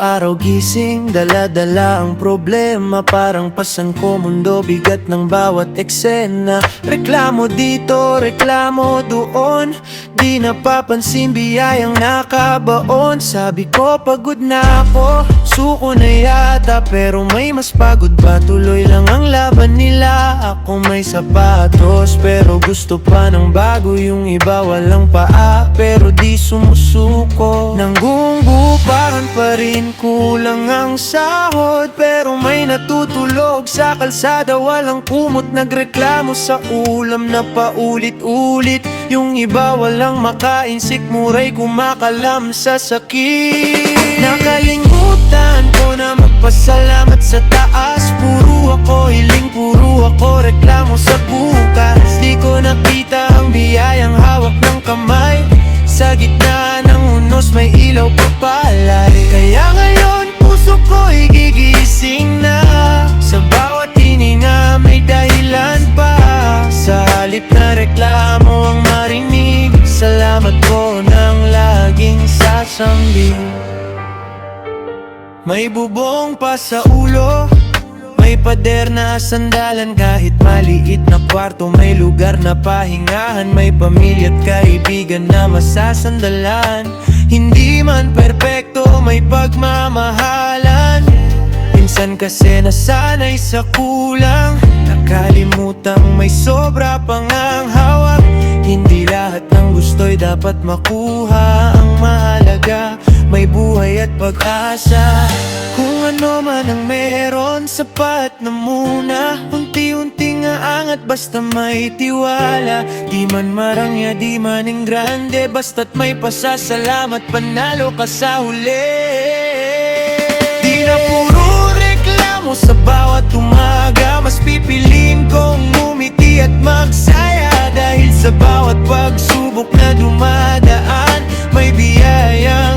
Araw-araw gising, dala-dala ang problema. Parang pasan ko mundo, bigat ng bawat eksena. Reklamo dito, reklamo doon, di napapansin biyayang nakabaon. Sabi ko pagod na ako, suko na yata, pero may mas pagod pa. Tuloy lang ang laban nila, ako may sapatos, pero gusto pa ng bago. Yung iba walang paa, pero di sumusuko. Nangunggupahan pa rin, kulang ang sahod, pero may natutulog sa kalsada. Walang kumot, nagreklamo sa ulam na paulit-ulit. Yung iba walang makain, sikmuray kumakalam sa sakit. Nakalimutan ko na magpasalamat sa taas. Puro ako hiling, puro ako reklamo sa bukas. Di ko nakita ang biyayang hawak ng kamay. Sa gitna ng unos may ilaw papalay. Kaya ngayon puso ko'y gigising na. Sa bawat hininga may dahilan pa. Sa halip na reklamo ang marinig, salamat po ng laging sasambing. May bubong pa sa ulo, may pader na sandalan. Kahit maliit na kwarto, may lugar na pahingahan. May pamilya at kaibigan na masasandalan. Hindi man perpekto, may pagmamahalan. Minsan kasi nasanay sa kulang, nakalimutang may sobra pang ang hawak. Hindi lahat ng gusto'y dapat makuha. Ang mahalaga, may buhay at pag-asa. Kung ano man ang meron, sapat na muna. Unti-unting aangat basta may tiwala. Di man marangya, di man ingrande, basta't may pasasalamat, panalo ka sa huli. Di na puro reklamo sa bawat umaga, mas pipiliin kong umiti at magsaya. Dahil sa bawat pagsubok na dumadaan, may biyaya